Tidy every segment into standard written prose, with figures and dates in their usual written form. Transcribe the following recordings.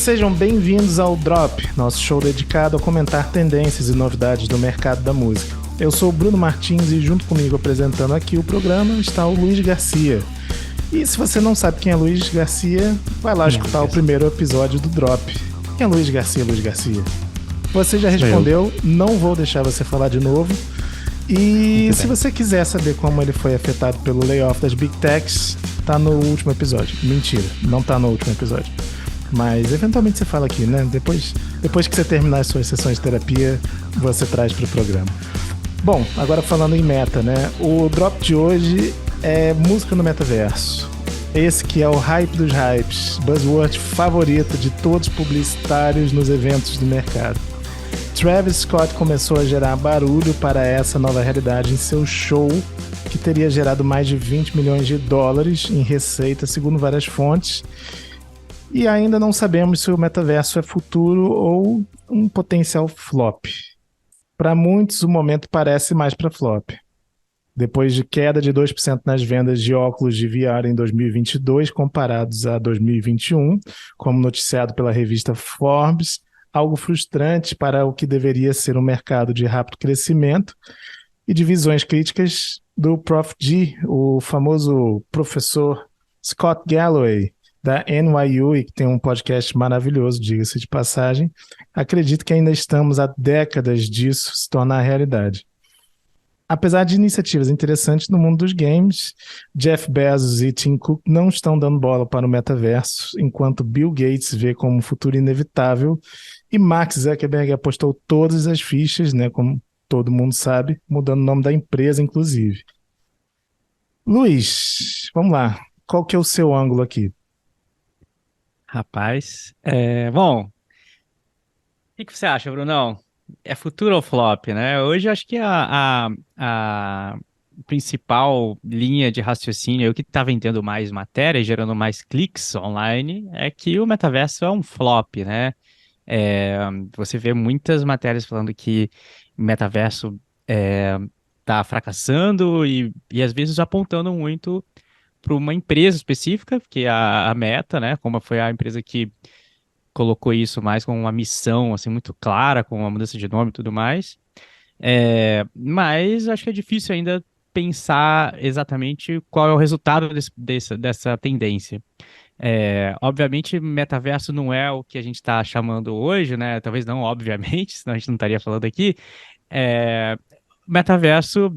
sejam bem-vindos ao Drop, nosso show dedicado a comentar tendências e novidades do mercado da música. Eu sou o Bruno Martins e junto comigo apresentando aqui o programa está o Luiz Garcia. E se você não sabe quem é Luiz Garcia, vai lá escutar o primeiro episódio do Drop. Quem é Luiz Garcia, Luiz Garcia? Você já respondeu, não vou deixar você falar de novo. E se você quiser saber como ele foi afetado pelo layoff das Big Techs, tá no último episódio. Mentira, não tá no último episódio. Mas eventualmente você fala aqui, né? Depois que você terminar as suas sessões de terapia, você traz pro programa. Bom, agora falando em meta, né? O drop de hoje é música no metaverso. Esse que é o hype dos hypes, buzzword favorito de todos os publicitários nos eventos do mercado. Travis Scott começou a gerar barulho para essa nova realidade em seu show, que teria gerado mais de 20 milhões de dólares em receita, segundo várias fontes. E ainda não sabemos se o metaverso é futuro ou um potencial flop. Para muitos, o momento parece mais para flop. Depois de queda de 2% nas vendas de óculos de VR em 2022, comparados a 2021, como noticiado pela revista Forbes, algo frustrante para o que deveria ser um mercado de rápido crescimento, e de visões críticas do Prof. G, o famoso professor Scott Galloway, da NYU, e que tem um podcast maravilhoso, diga-se de passagem. Acredito que ainda estamos há décadas disso se tornar realidade. Apesar de iniciativas interessantes no mundo dos games, Jeff Bezos e Tim Cook não estão dando bola para o metaverso, enquanto Bill Gates vê como um futuro inevitável e Mark Zuckerberg apostou todas as fichas, né, como todo mundo sabe, mudando o nome da empresa, inclusive. Luiz, vamos lá. Qual que é o seu ângulo aqui? Rapaz, bom, o que você acha, Brunão? É futuro ou flop, né? Hoje eu acho que a principal linha de raciocínio, o que está vendendo mais matéria, e gerando mais cliques online, é que o metaverso é um flop, né? É, Você vê muitas matérias falando que o metaverso está fracassando e às vezes apontando muito para uma empresa específica, que é a Meta, né? Como foi a empresa que colocou isso mais como uma missão, assim, muito clara, com uma mudança de nome e tudo mais. Mas acho que é difícil ainda pensar exatamente qual é o resultado dessa tendência. Obviamente, metaverso não é o que a gente está chamando hoje, né? Talvez não, obviamente, senão a gente não estaria falando aqui. É, Metaverso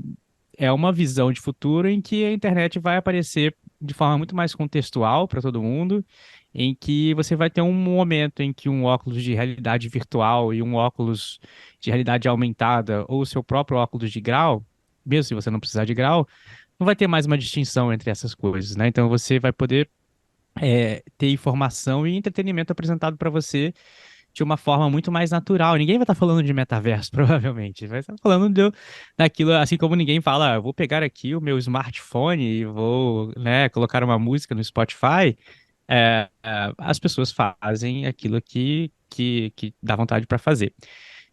é uma visão de futuro em que a internet vai aparecer de forma muito mais contextual para todo mundo, em que você vai ter um momento em que um óculos de realidade virtual e um óculos de realidade aumentada, ou o seu próprio óculos de grau, mesmo se você não precisar de grau, não vai ter mais uma distinção entre essas coisas, né? Então você vai poder ter informação e entretenimento apresentado para você de uma forma muito mais natural. Ninguém vai estar falando de metaverso, provavelmente. Vai estar falando daquilo, assim como ninguém fala, eu vou pegar aqui o meu smartphone e vou, né, colocar uma música no Spotify. As pessoas fazem aquilo que dá vontade para fazer.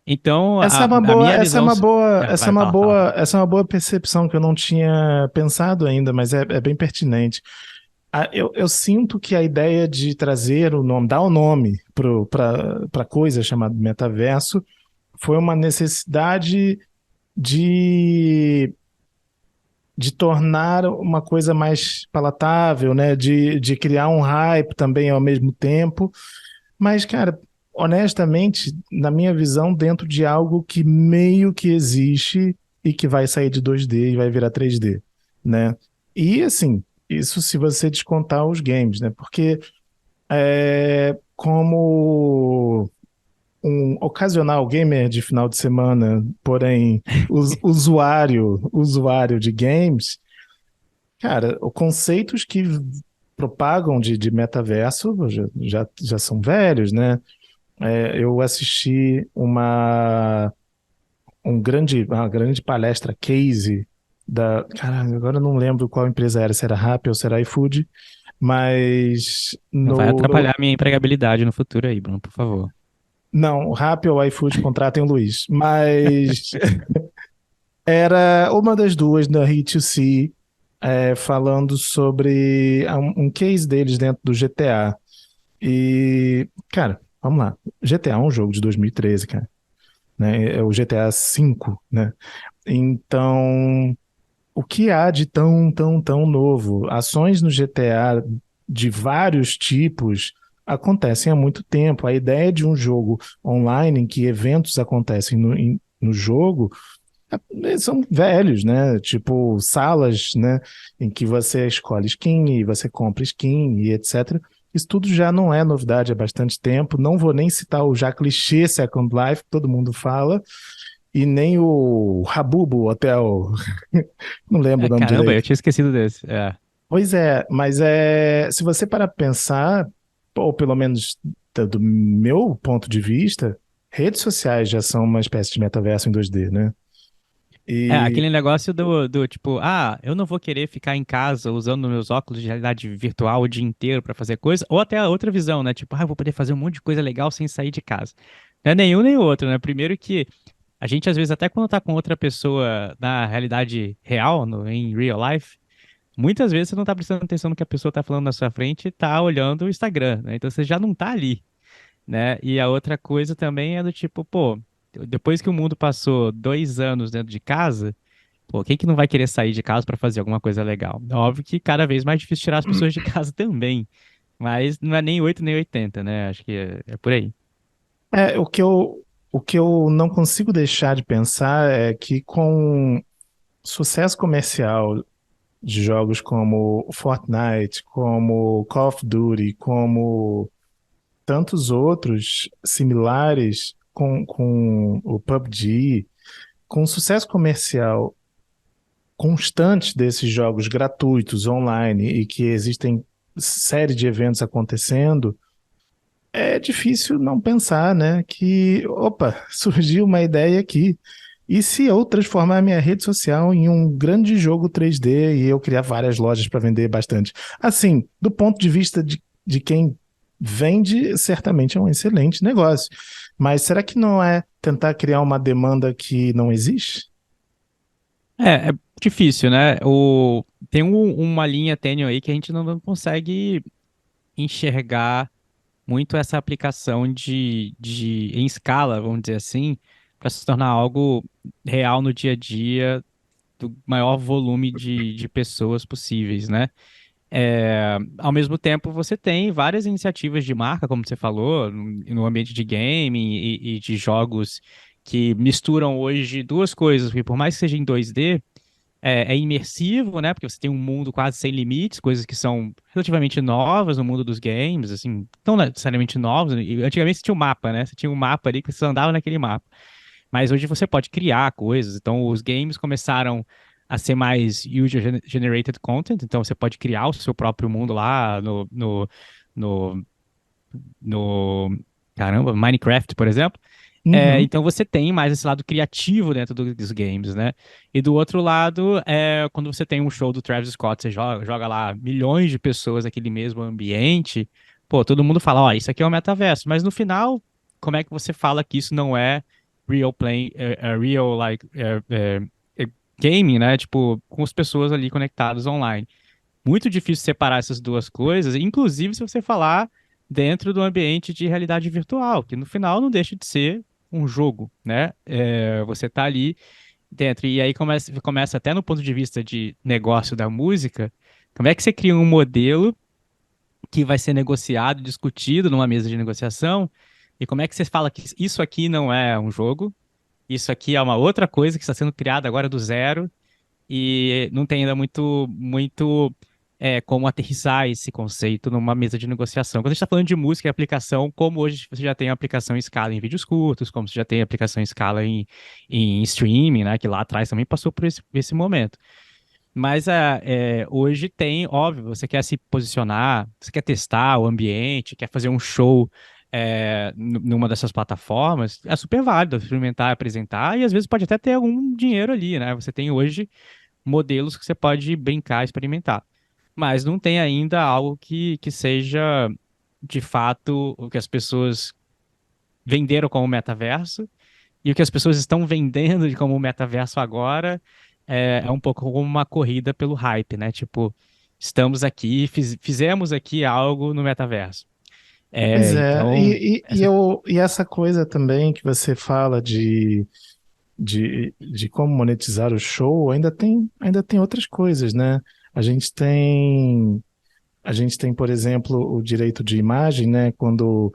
Então, Essa é uma a boa, minha essa é visão. uma boa, essa é Vai, uma fala. boa, essa é uma boa percepção que eu não tinha pensado ainda, mas é bem pertinente. Eu sinto que a ideia de trazer o nome, dar o nome para coisa chamada metaverso, foi uma necessidade de, de tornar uma coisa mais palatável, né? De criar um hype também ao mesmo tempo. Mas, cara, honestamente, na minha visão, dentro de algo que meio que existe e que vai sair de 2D e vai virar 3D, né? E, assim, isso se você descontar os games, né? Porque como um ocasional gamer de final de semana, porém usuário de games, cara, os conceitos que propagam de metaverso já são velhos, né? Eu assisti uma grande palestra case cara, agora eu não lembro qual empresa era, se era Rappi ou se era iFood, mas Não vai atrapalhar a minha empregabilidade no futuro aí, Bruno, por favor. não, o Rappi ou iFood contratem o Luiz, mas era uma das duas da Hit2C, falando sobre um case deles dentro do GTA. E, cara, vamos lá. GTA é um jogo de 2013, cara, né? É o GTA V, né? Então, o que há de tão novo? Ações no GTA de vários tipos acontecem há muito tempo. A ideia de um jogo online em que eventos acontecem no jogo são velhos, né? Tipo salas, né? Em que você escolhe skin e você compra skin e etc. Isso tudo já não é novidade há bastante tempo. Não vou nem citar o já clichê Second Life, que todo mundo fala, e nem o Habubo Hotel. Não lembro o nome Caramba, eu direito. tinha esquecido desse. É. Pois é, mas se você parar pra pensar, ou pelo menos do meu ponto de vista, redes sociais já são uma espécie de metaverso em 2D, né? É, E aquele negócio do tipo, ah, eu não vou querer ficar em casa usando meus óculos de realidade virtual o dia inteiro pra fazer coisa, ou até a outra visão, né? Tipo, ah, eu vou poder fazer um monte de coisa legal sem sair de casa. Não é nenhum nem o outro, né? Primeiro que a gente, às vezes, até quando tá com outra pessoa na realidade real, em real life, muitas vezes você não tá prestando atenção no que a pessoa tá falando na sua frente e tá olhando o Instagram, né? Então você já não tá ali, né? E a outra coisa também é do tipo, pô, depois que o mundo passou 2 anos dentro de casa, pô, quem que não vai querer sair de casa pra fazer alguma coisa legal? Óbvio que cada vez mais difícil tirar as pessoas de casa também, mas não é nem 8 nem 80, né? Acho que é por aí. o que eu não consigo deixar de pensar é que com sucesso comercial de jogos como Fortnite, como Call of Duty, como tantos outros similares com o PUBG, com sucesso comercial constante desses jogos gratuitos online e que existem série de eventos acontecendo, é difícil não pensar, né, que, opa, surgiu uma ideia aqui. E se eu transformar minha rede social em um grande jogo 3D e eu criar várias lojas para vender bastante? Assim, do ponto de vista de quem vende, certamente é um excelente negócio. Mas será que não é tentar criar uma demanda que não existe? É difícil, né? Tem uma linha tênue aí que a gente não consegue enxergar muito essa aplicação em escala, vamos dizer assim, para se tornar algo real no dia a dia do maior volume de pessoas possíveis, né? Ao mesmo tempo, você tem várias iniciativas de marca, como você falou, no ambiente de gaming e de jogos que misturam hoje duas coisas, porque por mais que seja em 2D, é imersivo, né? Porque você tem um mundo quase sem limites, coisas que são relativamente novas no mundo dos games, assim, não necessariamente novos. E antigamente você tinha um mapa, né? Você tinha um mapa ali que você andava naquele mapa. Mas hoje você pode criar coisas. Então, os games começaram a ser mais user-generated content. Então, você pode criar o seu próprio mundo lá no, no caramba, Minecraft, por exemplo. Uhum. Então você tem mais esse lado criativo dentro dos games, né? E do outro lado, quando você tem um show do Travis Scott, você joga lá milhões de pessoas naquele mesmo ambiente, pô, todo mundo fala, ó, isso aqui é um metaverso, mas no final, como é que você fala que isso não é real play, real like gaming, né? Tipo, com as pessoas ali conectadas online. Muito difícil separar essas duas coisas, inclusive se você falar dentro do ambiente de realidade virtual, que no final não deixa de ser um jogo, né? Você tá ali dentro, e aí começa até no ponto de vista de negócio da música, como é que você cria um modelo que vai ser negociado, discutido numa mesa de negociação, e como é que você fala que isso aqui não é um jogo, isso aqui é uma outra coisa que está sendo criada agora do zero, e não tem ainda muito como aterrissar esse conceito numa mesa de negociação. Quando a gente está falando de música e aplicação, como hoje você já tem aplicação em escala em vídeos curtos, como você já tem aplicação em escala em streaming, né, que lá atrás também passou por esse momento. Mas hoje tem, óbvio, você quer se posicionar, você quer testar o ambiente, quer fazer um show numa dessas plataformas, é super válido experimentar, apresentar, e às vezes pode até ter algum dinheiro ali, né? Você tem hoje modelos que você pode brincar, experimentar. Mas não tem ainda algo que seja de fato o que as pessoas venderam como metaverso e o que as pessoas estão vendendo de como metaverso agora é um pouco como uma corrida pelo hype, né? Tipo, estamos aqui, fizemos aqui algo no metaverso. Pois é, Então, e essa coisa também que você fala de como monetizar o show, ainda tem outras coisas, né? A gente tem, a gente tem, por exemplo, o direito de imagem, né? Quando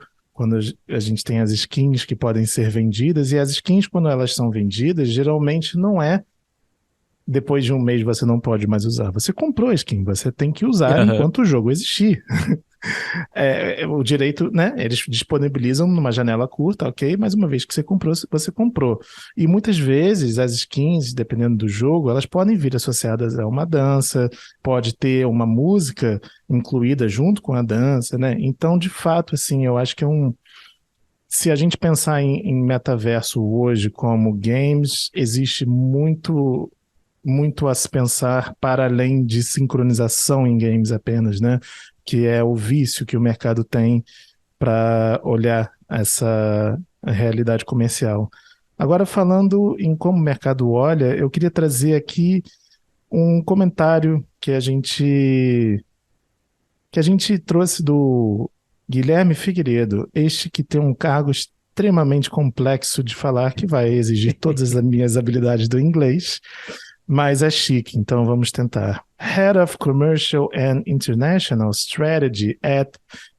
a gente tem as skins que podem ser vendidas, e as skins, quando elas são vendidas, geralmente não é depois de um mês você não pode mais usar. Você comprou a skin, você tem que usar aham. enquanto o jogo existir. O direito, né? Eles disponibilizam numa janela curta, ok, mas uma vez que você comprou, você comprou. E muitas vezes as skins, dependendo do jogo, elas podem vir associadas a uma dança, pode ter uma música incluída junto com a dança, né? Então, de fato, assim, eu acho que é um. Se a gente pensar em metaverso hoje como games, existe muito a se pensar para além de sincronização em games apenas, né? Que é o vício que o mercado tem para olhar essa realidade comercial. Agora, falando em como o mercado olha, eu queria trazer aqui um comentário que a gente trouxe do Guilherme Figueiredo, este que tem um cargo extremamente complexo de falar, que vai exigir todas as minhas habilidades do inglês, mas é chique, então vamos tentar. Head of Commercial and International Strategy at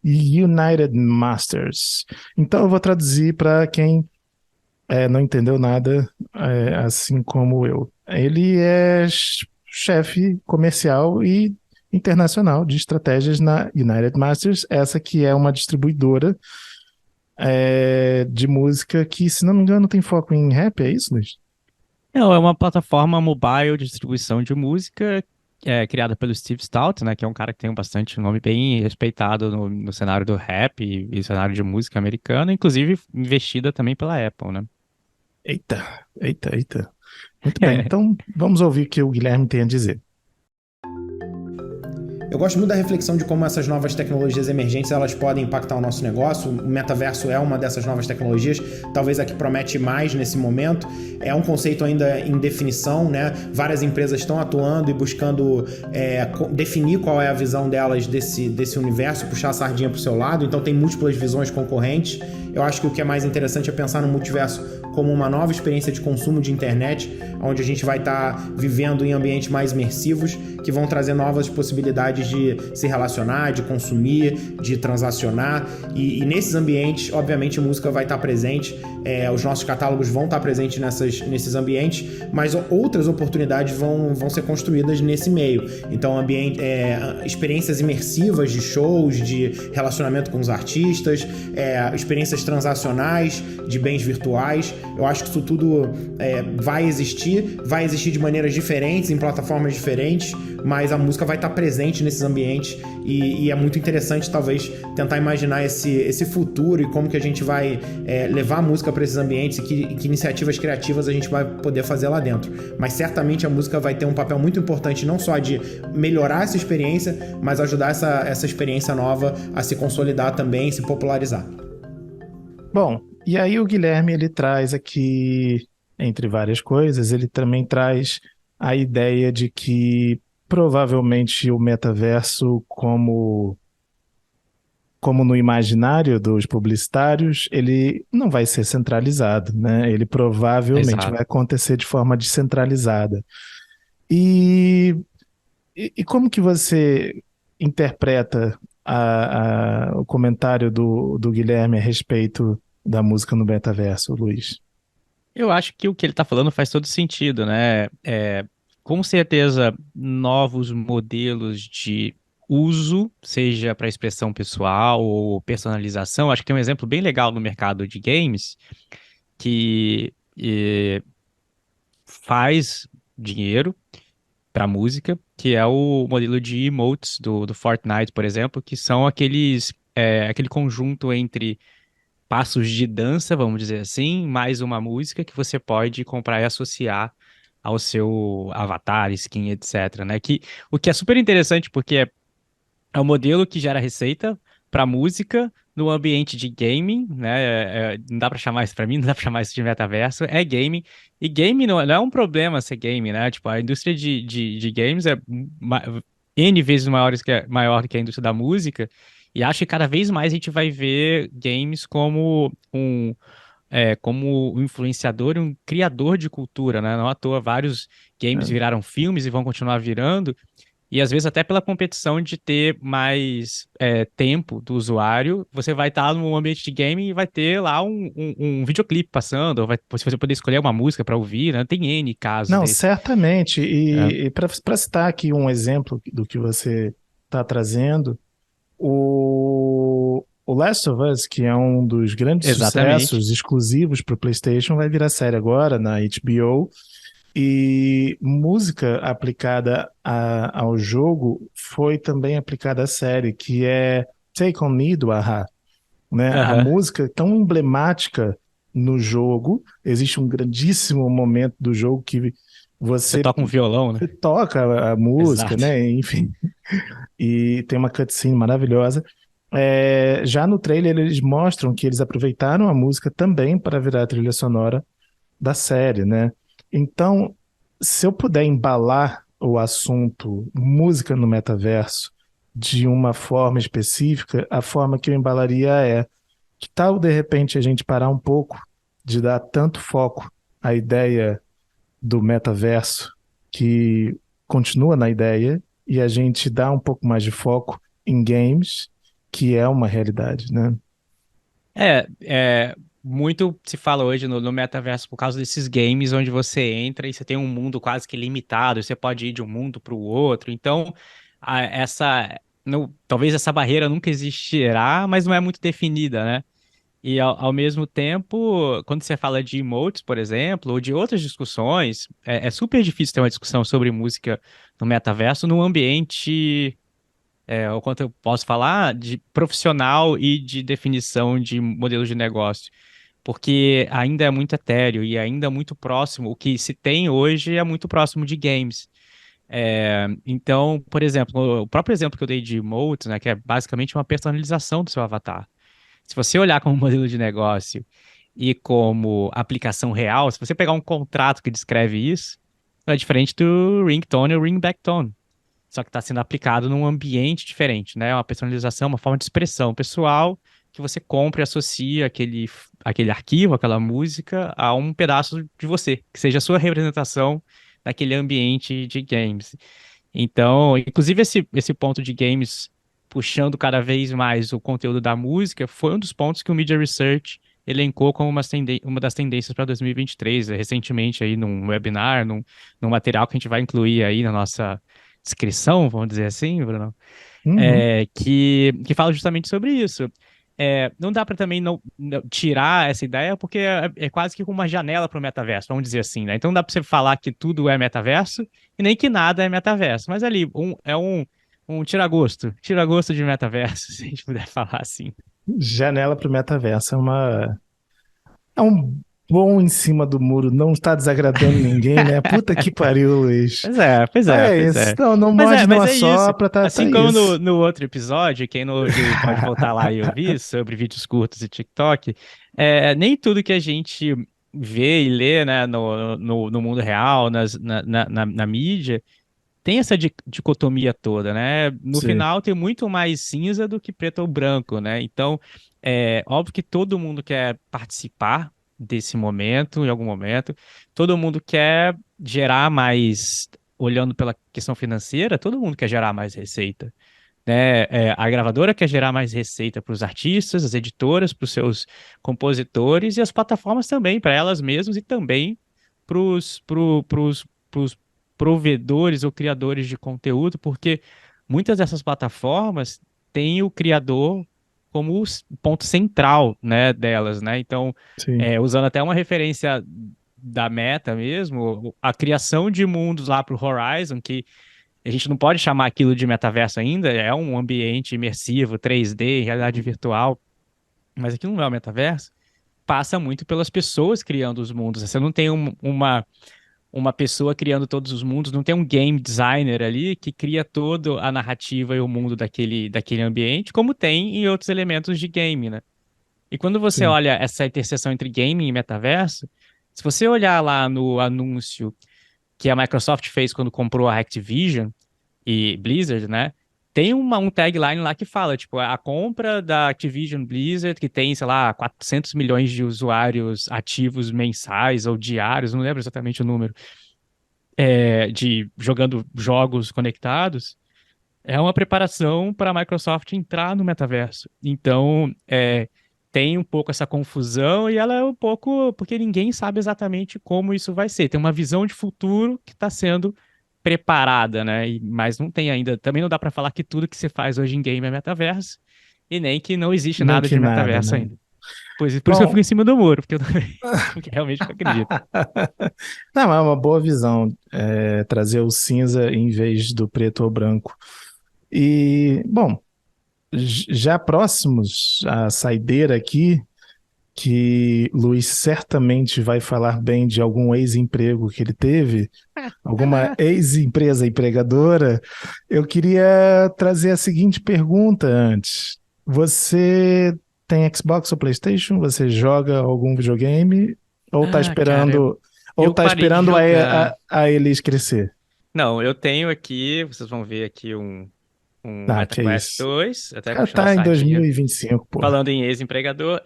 United Masters. Então eu vou traduzir para quem não entendeu nada, assim como eu. Ele é chefe comercial e internacional de estratégias na United Masters, essa que é uma distribuidora de música que, se não me engano, tem foco em rap, é isso, Luiz? Não, é uma plataforma mobile de distribuição de música criada pelo Steve Stout, né, que é um cara que tem um bastante nome bem respeitado no cenário do rap e cenário de música americana, inclusive investida também pela Apple, né? Eita, eita, eita. Muito bem, então vamos ouvir o que o Guilherme tem a dizer. Eu gosto muito da reflexão de como essas novas tecnologias emergentes elas podem impactar o nosso negócio. O metaverso é uma dessas novas tecnologias, talvez a que promete mais nesse momento. É um conceito ainda em definição, né? Várias empresas estão atuando e buscando definir qual é a visão delas desse universo, puxar a sardinha para o seu lado. Então tem múltiplas visões concorrentes. Eu acho que o que é mais interessante é pensar no multiverso como uma nova experiência de consumo de internet, onde a gente vai estar vivendo em ambientes mais imersivos, que vão trazer novas possibilidades de se relacionar, de consumir, de transacionar. E nesses ambientes, obviamente, a música vai estar presente, os nossos catálogos vão estar presentes nesses ambientes, mas outras oportunidades vão ser construídas nesse meio. Então, experiências imersivas de shows, de relacionamento com os artistas, experiências transacionais de bens virtuais. Eu acho que isso tudo vai existir de maneiras diferentes, em plataformas diferentes, mas a música vai estar presente nesses ambientes e é muito interessante, talvez, tentar imaginar esse futuro e como que a gente vai levar a música para esses ambientes e que iniciativas criativas a gente vai poder fazer lá dentro. Mas certamente a música vai ter um papel muito importante, não só de melhorar essa experiência, mas ajudar essa experiência nova a se consolidar também, se popularizar. Bom, e aí o Guilherme ele traz aqui, entre várias coisas, ele também traz a ideia de que provavelmente o metaverso, como no imaginário dos publicitários, ele não vai ser centralizado, né? Ele provavelmente Exato. vai acontecer de forma descentralizada. E, e como que você interpreta o comentário do Guilherme a respeito da música no metaverso, Luiz? Eu acho que o que ele está falando faz todo sentido, né? Com certeza, novos modelos de uso, seja para expressão pessoal ou personalização. Acho que tem um exemplo bem legal no mercado de games que faz dinheiro para música, que é o modelo de emotes do Fortnite, por exemplo, que são aquele conjunto entre passos de dança, vamos dizer assim, mais uma música que você pode comprar e associar ao seu avatar, skin, etc, né? O que é super interessante porque é um modelo que gera receita para música no ambiente de gaming, né? Não dá para chamar isso para mim, não dá para chamar isso de metaverso, é gaming. E game não é um problema ser game, né? Tipo, a indústria de games é N vezes maior do que a indústria da música. E acho que cada vez mais a gente vai ver games como um influenciador e um criador de cultura, né? Não à toa vários games É. viraram filmes e vão continuar virando, e às vezes até pela competição de ter mais tempo do usuário, você vai estar num ambiente de game e vai ter lá um videoclipe passando, ou você vai poder escolher uma música para ouvir, né? Tem N casos Não, desse. certamente. É. E para citar aqui um exemplo do que você está trazendo, o Last of Us, que é um dos grandes Exatamente. sucessos exclusivos para o PlayStation, vai virar série agora na HBO. E música aplicada ao jogo foi também aplicada à série, que é Take On Me, do a-ha, né? A Aham. música tão emblemática no jogo, existe um grandíssimo momento do jogo que Você você toca um violão, né? toca a música, Exato. né? Enfim, e tem uma cutscene maravilhosa. Já no trailer eles mostram que eles aproveitaram a música também para virar a trilha sonora da série, né? Então, se eu puder embalar o assunto música no metaverso de uma forma específica, a forma que eu embalaria é: que tal de repente a gente parar um pouco de dar tanto foco à ideia do metaverso, que continua na ideia, e a gente dá um pouco mais de foco em games, que é uma realidade, né? Muito se fala hoje no metaverso por causa desses games onde você entra e você tem um mundo quase que limitado, você pode ir de um mundo para o outro. Então, talvez essa barreira nunca existirá, mas não é muito definida, né? E ao mesmo tempo, quando você fala de emotes, por exemplo, ou de outras discussões, é super difícil ter uma discussão sobre música no metaverso num ambiente, o quanto eu posso falar, de profissional e de definição de modelos de negócio. Porque ainda é muito etéreo e ainda é muito próximo. O que se tem hoje é muito próximo de games. Então, por exemplo, o próprio exemplo que eu dei de emotes, né, que é basicamente uma personalização do seu avatar. Se você olhar como modelo de negócio e como aplicação real, se você pegar um contrato que descreve isso, é diferente do ringtone ou ringback tone. Só que está sendo aplicado num ambiente diferente, né? Uma personalização, uma forma de expressão pessoal que você compra e associa aquele arquivo, aquela música a um pedaço de você, que seja a sua representação naquele ambiente de games. Então, inclusive esse ponto de games puxando cada vez mais o conteúdo da música foi um dos pontos que o Media Research elencou como uma das tendências para 2023, recentemente aí num webinar, num material que a gente vai incluir aí na nossa descrição, vamos dizer assim, Bruno, Uhum. que fala justamente sobre isso. Não dá para também não tirar essa ideia, porque é quase que uma janela para o metaverso, vamos dizer assim, né? Então não dá para você falar que tudo é metaverso e nem que nada é metaverso, mas ali um tira-gosto de metaverso, se a gente puder falar assim. Janela para o metaverso é um bom em cima do muro, não está desagradando ninguém, né? Puta que pariu, Luiz. Pois é, pois é, É pois isso. é. Não, não Mas morde, não mas é isso. assopra, tá Assim como no, isso. no outro episódio, quem não ouviu pode voltar lá e ouvir sobre vídeos curtos e TikTok. Nem tudo que a gente vê e lê, né, no mundo real, na mídia, tem essa dicotomia toda, né? No Sim, final tem muito mais cinza do que preto ou branco, né? Então, é óbvio que todo mundo quer participar desse momento, em algum momento. Todo mundo quer gerar mais, olhando pela questão financeira, todo mundo quer gerar mais receita, né? A gravadora quer gerar mais receita para os artistas, as editoras, para os seus compositores e as plataformas também, para elas mesmas e também para os provedores ou criadores de conteúdo, porque muitas dessas plataformas têm o criador como o ponto central, né, delas, né? Então, sim. usando até uma referência da Meta mesmo, a criação de mundos lá para o Horizon, que a gente não pode chamar aquilo de metaverso ainda, é um ambiente imersivo, 3D, realidade virtual, mas aquilo não é o metaverso, passa muito pelas pessoas criando os mundos. Você não tem uma pessoa criando todos os mundos, não tem um game designer ali que cria toda a narrativa e o mundo daquele ambiente, como tem em outros elementos de game, né? E quando você Sim. olha essa interseção entre game e metaverso, se você olhar lá no anúncio que a Microsoft fez quando comprou a Activision e Blizzard, né? Tem um tagline lá que fala, tipo, a compra da Activision Blizzard, que tem, sei lá, 400 milhões de usuários ativos mensais ou diários, não lembro exatamente o número, de jogando jogos conectados, é uma preparação para a Microsoft entrar no metaverso. Então, tem um pouco essa confusão e ela é um pouco porque ninguém sabe exatamente como isso vai ser. Tem uma visão de futuro que está sendo preparada, né? Mas não tem ainda. Também não dá para falar que tudo que se faz hoje em game é metaverso e nem que não existe Nem nada que de nada, metaverso né? ainda. Por isso que eu fico Bom, em cima do muro, porque eu também porque realmente não acredito. não, é uma boa visão, trazer o cinza em vez do preto ou branco. E, bom, já próximos à saideira aqui, que Luiz certamente vai falar bem de algum ex-emprego que ele teve, alguma ex-empresa empregadora, eu queria trazer a seguinte pergunta antes. Você tem Xbox ou PlayStation? Você joga algum videogame? Ou tá Cara, esperando, ou eu tá parei de esperando jogar. a eles crescer? Não, eu tenho aqui, vocês vão ver aqui um Ah, que MetaQuest isso. 2, até Já puxando a tá em sardinha. 2025, pô. Falando em ex-empregador,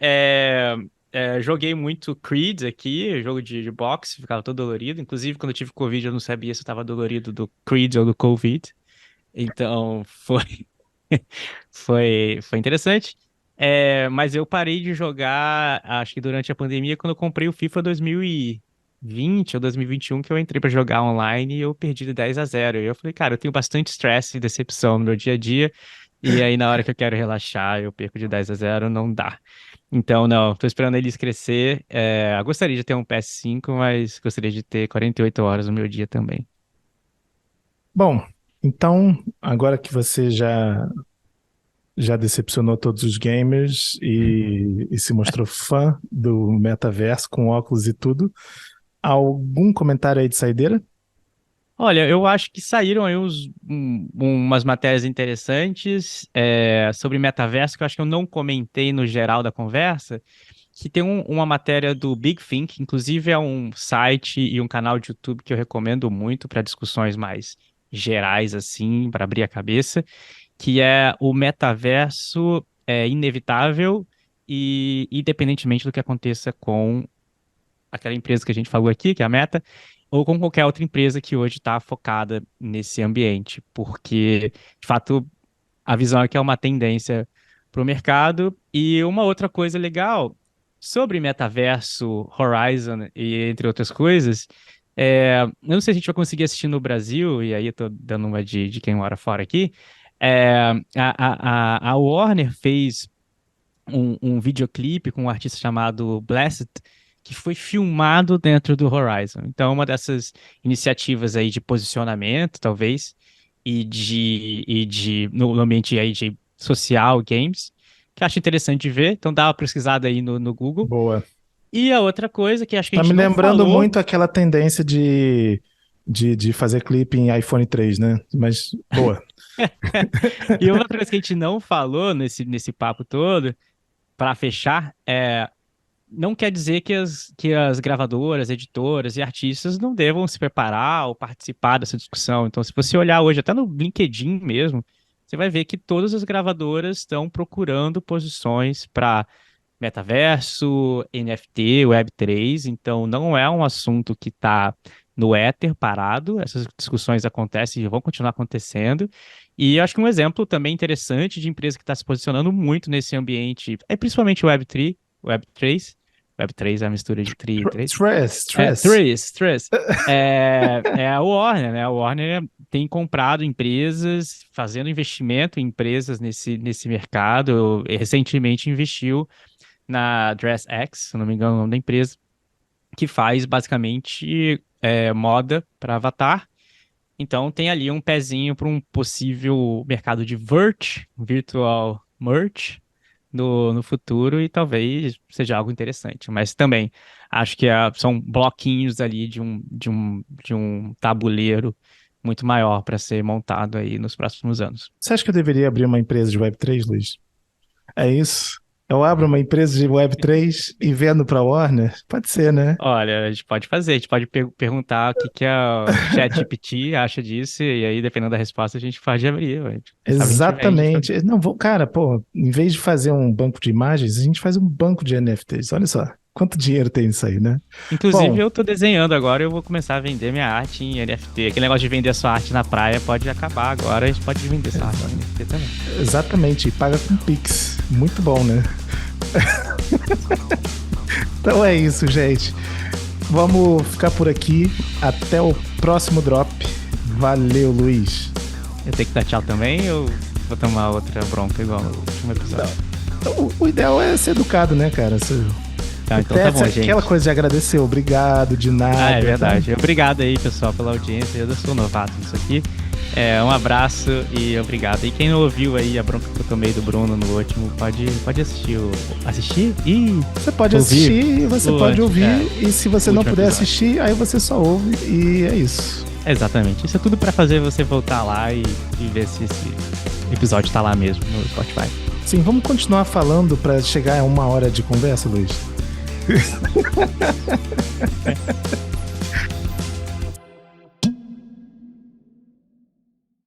joguei muito Creed aqui, jogo de boxe, ficava todo dolorido. Inclusive, quando eu tive Covid, eu não sabia se eu estava dolorido do Creed ou do Covid. Então, foi interessante. Mas eu parei de jogar, acho que durante a pandemia, quando eu comprei o FIFA 2020 ou 2021, que eu entrei para jogar online e eu perdi de 10-0. E eu falei, cara, eu tenho bastante estresse e decepção no meu dia a dia. E aí, na hora que eu quero relaxar, eu perco de 10-0, não dá. Então, não, tô esperando eles crescer. Eu gostaria de ter um PS5, mas gostaria de ter 48 horas no meu dia também. Bom, então, agora que você já decepcionou todos os gamers e se mostrou fã do metaverso com óculos e tudo, algum comentário aí de saideira? Olha, eu acho que saíram aí umas matérias interessantes sobre metaverso, que eu acho que eu não comentei no geral da conversa, que tem uma matéria do Big Think, inclusive é um site e um canal de YouTube que eu recomendo muito para discussões mais gerais, assim, para abrir a cabeça, que é o metaverso é inevitável e independentemente do que aconteça com aquela empresa que a gente falou aqui, que é a Meta, ou com qualquer outra empresa que hoje está focada nesse ambiente, porque, de fato, a visão é que é uma tendência para o mercado. E uma outra coisa legal sobre metaverso, Horizon e entre outras coisas, eu não sei se a gente vai conseguir assistir no Brasil, e aí eu tô dando uma de quem mora fora aqui. A Warner fez um videoclipe com um artista chamado Blessed, que foi filmado dentro do Horizon. Então, uma dessas iniciativas aí de posicionamento, talvez, no ambiente aí de social, games, que eu acho interessante de ver. Então, dá uma pesquisada aí no Google. Boa. E a outra coisa que acho que a Tá me gente não lembrando falou. muito aquela tendência de fazer clipe em iPhone 3, né? Mas, boa. E outra coisa que a gente não falou nesse papo todo, para fechar, não quer dizer que as gravadoras, editoras e artistas não devam se preparar ou participar dessa discussão. Então, se você olhar hoje, até no LinkedIn mesmo, você vai ver que todas as gravadoras estão procurando posições para metaverso, NFT, Web3. Então, não é um assunto que está no éter parado. Essas discussões acontecem e vão continuar acontecendo. E eu acho que um exemplo também interessante de empresa que está se posicionando muito nesse ambiente é principalmente o Web3, Web3. Web3 é a mistura de tri e 3. Stress. Threes. É a Warner, né? A Warner tem comprado empresas, fazendo investimento em empresas nesse mercado. Recentemente investiu na DressX, se não me engano, é o nome da empresa, que faz basicamente moda para avatar. Então tem ali um pezinho para um possível mercado de virtual merch no futuro e talvez seja algo interessante. Mas também acho que são bloquinhos ali de um tabuleiro muito maior para ser montado aí nos próximos anos. Você acha que eu deveria abrir uma empresa de Web3, Luiz? É isso? Eu abro uma empresa de Web3 e vendo pra Warner? Pode ser, né? Olha, a gente pode fazer, a gente pode perguntar o que que a ChatGPT acha disso, e aí, dependendo da resposta, a gente pode abrir. Ué. Quem sabe a gente vende. Exatamente. Não, cara, pô, em vez de fazer um banco de imagens, a gente faz um banco de NFTs. Olha só, quanto dinheiro tem isso aí, né? Inclusive, Bom, eu tô desenhando agora, eu vou começar a vender minha arte em NFT. Aquele negócio de vender a sua arte na praia pode acabar agora, a gente pode vender essa arte em NFT também. exatamente, paga com Pix. Muito bom, né? Então é isso, gente. Vamos ficar por aqui. Até o próximo drop. Valeu, Luiz. Eu tenho que dar tchau também ou vou tomar outra bronca igual no último episódio? O ideal é ser educado, né, cara? Tá, então tá bom, gente. Aquela coisa de agradecer, obrigado, de nada. Ah, é verdade. Obrigado aí, pessoal, pela audiência. Eu sou novato nisso aqui. Um abraço e obrigado. E quem não ouviu aí a bronca que eu tomei do Bruno no último, pode assistir. Assistir? Ih, você pode ouvir. assistir, você pode ouvir. E se você não puder episódio. assistir, aí você só ouve e é isso. Exatamente. Isso é tudo pra fazer você voltar lá e ver se esse episódio tá lá mesmo no Spotify. Sim, vamos continuar falando pra chegar a 1 hora de conversa, Luiz?